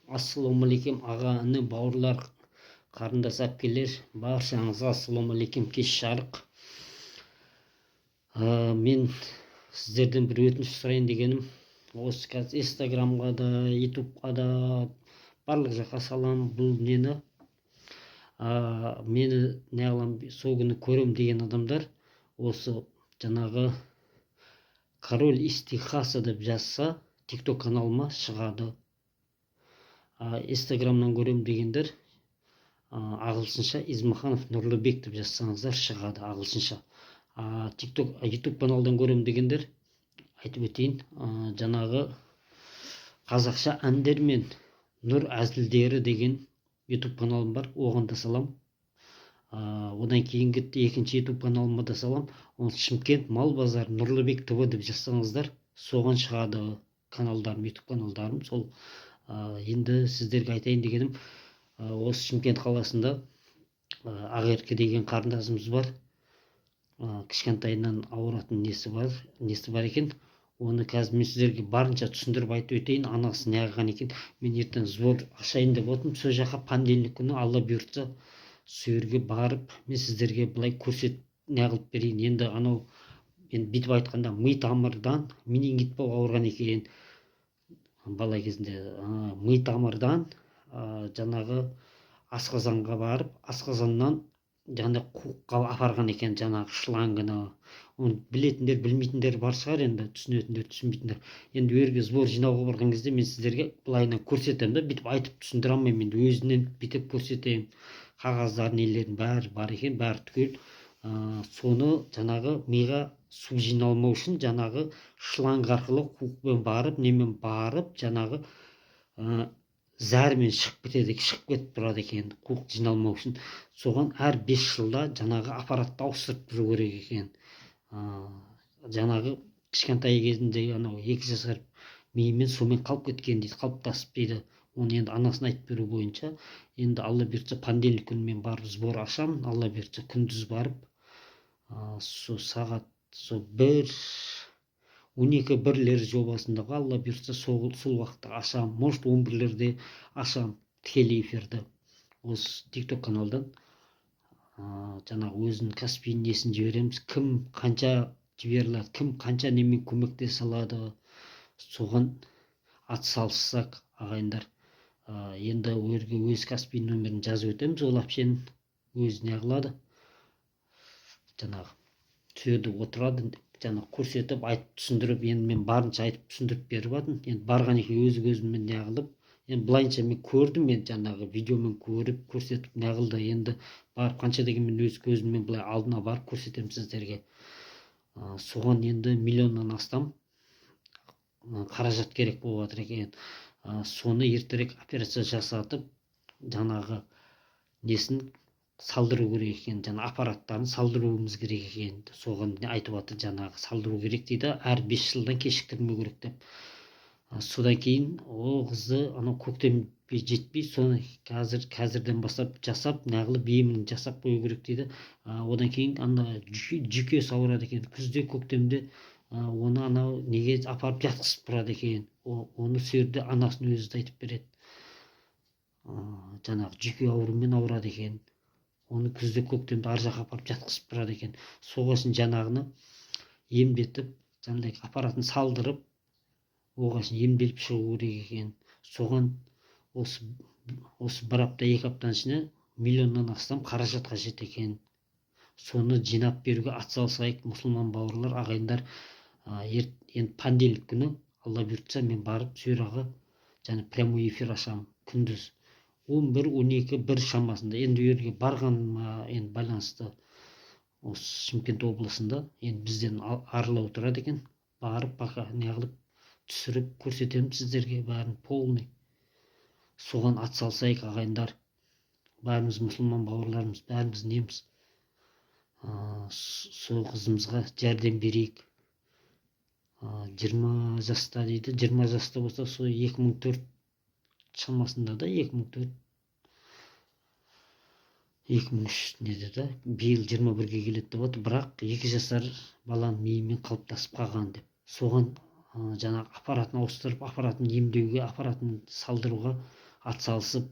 Ассалаумағалейкум аға, іні, бауырлар, қарындас әпкелер, баршаңызға ассалаумағалейкум. Кеш жарық. Мен сіздерден бір өтініш сұрайын дегенім, осы қазір инстаграмға да, ютубқа да, барлық жаққа салам бұл нені. Мені неғылам, сол күні көрем деген адамдар осы жаңағы король из Техаса деп жазса тикток каналыма шығады. Инстаграмнан көрем дегендер ағылшынша Измаханов Нұрлыбек деп жазсаңыздар шығады ағылшынша. Ютуб каналдан көрем дегендер айтып өтейін, жаңағы қазақша әндер мен нұр әзілдері деген ютуб каналым бар, оған да салам. Одан кейінгі екінші ютуб каналыма да салам. Ол Шымкент мал базар Нұрлыбек ТВ деп жазсаңыздар соған шығады каналдарым, ютуб каналдарым. Сол енді сіздерге айтайын дегенім, осы Шымкент қаласында Ақерке деген қарындасымыз бар. Кішкентайынан ауыратын несі бар екен. Оны қазір мен сіздерге барынша түсіндіріп айтып өтейін. Анасы неғылған екен. Мен ертең сбор ашайын деп отырмын. Сол жаққа понедельник күні Алла бұйыртса сол жерге барып, мен сіздерге былай көрсет неғылып берейін. Енді анау мен бүйтіп айтқанда ми тамырдан менингит болып ауырған екен. Бала кезінде ми тамырдан жаңағы асқазанға барып, асқазаннан жаңағы қуыққа апарған екен, жаңағы шлангыны. Оны білетіндер, білмейтіндер бар шығар, енді түсінетіндер, түсінбейтіндер. Енді өрге сбор жинауға барған кезде мен сіздерге былайынан көрсетемін да, бүйтіп айтып түсіндіре алмаймын. Енді өзінен бүйтіп көрсетемін. Қағаздар, нелердің бәрі бар екен, бәрі түгел. Соны жаңағы миға су жиналмау үшін жаңағы шланг арқылы қуықпен барып, немен барып, жаңағы зәрмен шығып кетіп тұрады екен, қуық жиналмау үшін. Соған әр 5 жылда жаңағы аппаратты ауыстырып тұру керек екен. Жаңағы кішкентай кезінде анау 2 жасар миымен сумен қалып кеткен дейді, қалыптасып дейді. Оны енді анасын айтып беру бойынша, енді Алла бұйыртса понедельник күні мен барып сбор ашамын. Алла бұйыртса күндіз барып, сол сағат 12-1 жобасындағы Алла бұйыртса сол уақытта ашам. Может 11-лерде ашам тікелей эфирді осы тикток каналдан. Жаңағы өзінің каспи несін жібереміз. Кім қанша жіберіледі, кім қанша немен көмектесе алады, соған атсалыссақ ағайындар. Енді өрге өз каспи нөмірін жазып өтеміз. Ол әпшенің өзі неғылады, жаңағы сөйді отырады, жаңағы көрсетіп, айтып түсіндіріп, енді мен барынша айтып түсіндіріп беріп жатырмын. Енді барған екен өзі көзіммен неғылып, енді былайынша мен көрдім, мен жаңағы видеомен көріп, көрсетіп неғылды. Енді барып қанша деген мен өз көзіммен былай алдына барып көрсетемін сіздерге. Соған енді 1 миллионнан астам қаражат керек болып жатыр екен. Соны ертерек операция жасатып, жаңағы несін салдыру керек екен, жаңа аппараттарын салдыруымыз керек екен. Соған айтып жатыр, жаңағы салдыру керек дейді, әр 5 жылдан кешіктірмеу керек деп. Содан кейін ол қызды анау көктемге жетпей, соны қазірден бастап жасап, неғылып емін жасап қою керек дейді. Одан кейін ана жүйкесі ауырады екен, күзде көктемде оны анау неге апарып жатқызып тұрады екен. Оны сөйерде анасын өзі айтып береді. Жаңағы жүйке ауруымен ауырады екен. Оны күзде көктемде ар жаққа апарып жатқызып тұрады екен. Соғасын жаңағыны емдетіп, жаңағыдай аппаратын салдырып, оғасын емделіп шығу керек екен. Соған осы 1 апта, 2 аптаның ішінде 1 миллионнан астам қаражат қажет екен. Соны жинап беруге атсалысайық, мұсылман бауырлар, ағайындар. Енді понедельник күні Алла бұйыртса мен барып сөйраға және прямой эфир ашамын күндіз 11-12-1 шамасында. Енді өрге барғаныма енді байланысты осы Шымкент облысында енді бізден арылау тұрады екен. Барып бақа неғылып түсіріп көрсетемін сіздерге бәрін полный. Соған атсалысайық ағайындар. Бәріміз мұсылман бауырларымыз, бәріміз неміз. Сол қызымызға жәрдем берейік. 20 жаста дейді, 20 жаста болса сол 2004 шамасында да, 2003 неде да, биыл 21-ге келеді деп отыр, бірақ 2 жасар баланың миымен қалыптасып қалған деп. Соған жаңағы аппаратын ауыстырып, аппаратын емдеуге, аппаратын салдыруға атсалысып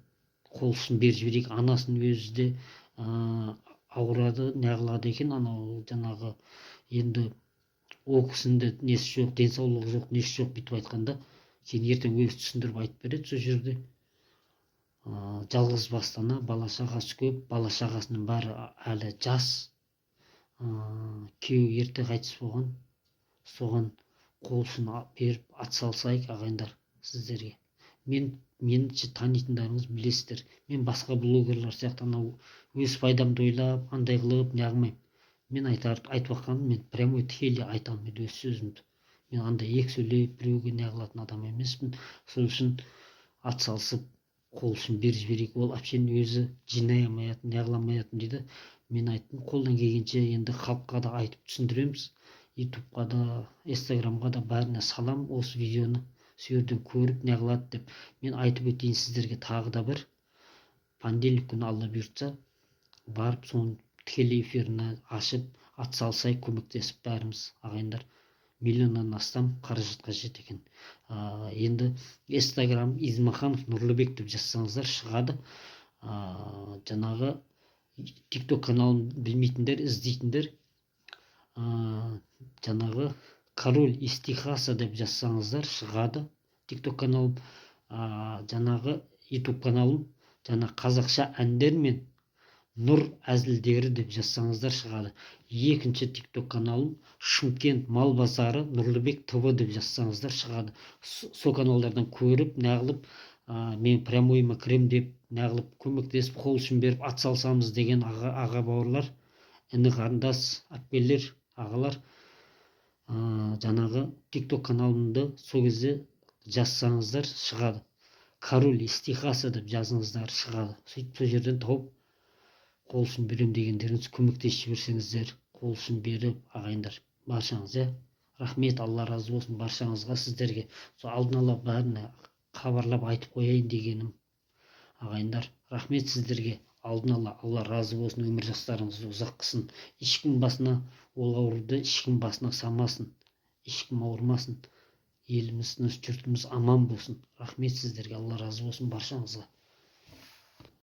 қол ұшын беріп жіберейік. Анасын өзі де ауырады, неғылады екен, анау жаңағы енді ол кісінің де несі жоқ, денсаулығы жоқ, несі жоқ бүйтіп айтқанда, кейін ертең өзі түсіндіріп айтып береді сол жерде. Жалғыз бастана, бала шағасы көп, бала шағасының бәрі әлі жас, күйеуі ерте қайтыс болған. Соған қол ұшын беріп атсалысайық ағайындар сіздерге. Мені танитындарыңыз білесіздер. Мен басқа блогерлар сияқты анау өз пайдамды ойлап, андай қылып неғылмаймын. Мен айтып жатқаным, мен прямой тікелей айтамын өз сөзімді. Мен андай екі сөйлеп біреуге неғылатын адам емеспін. Сол үшін атсалысып қол ұшын беріп жіберейік. Ол әпшенің өзі жинай алмаятын, неғыламаятын дейді. Мен айттым, қолдан келгенше енді халыққа да айтып түсіндіреміз. ютубқа да, инстаграмға да бәріне салам осы видеоны, сол жерден көріп неғылады деп. Мен айтып өтейін сіздерге тағы да бір. Понедельник күні алла бұйыртса барып соның тікелей эфиріне ашып атсалысайық, көмектесіп бәріміз ағайындар. Миллионнан астам қаражат қажет екен. Енді инстаграм Измаханов Нұрлыбек деп жазсаңыздар шығады. Жаңағы тикток каналын білмейтіндер, іздейтіндер, жаңағы король истихаса деп жазсаңыздар шығады тикток каналым. Жаңағы ютуб каналым жаңағы қазақша әндер мен нұр әзілдері деп жазсаңыздар шығады. Екінші тикток каналым Шымкент мал базары Нұрлыбек ТВ деп жазсаңыздар шығады. Сол каналдардан көріп неғылып мен прямойыма кірем деп неғылып көмектесіп қол ұшын беріп атсалысамыз деген аға бауырлар, іні қарындас, әпкелер, ағалар, жаңағы тикток каналымды сол кезде жазсаңыздар шығады. Король истихаса деп жазыңыздар шығады. Сөйтіп сол жерден тауып қол ұшын берем дегендеріңіз көмектесіп жіберсеңіздер, қол ұшын беріп ағайындар баршаңыз. Рахмет, алла разы болсын баршаңызға, сіздерге. Сол алдын ала бәріне хабарлап айтып қояйын дегенім ағайындар. Рахмет сіздерге. Алдын ала алла разы болсын, өмір жастарыңызды ұзақ қылсын. Ешкім басына ол ауруды ешкім басына салмасын, ешкім ауырмасын. Еліміз, жұртымыз аман болсын. Рахмет сіздерге, алла разы болсын баршаңызға.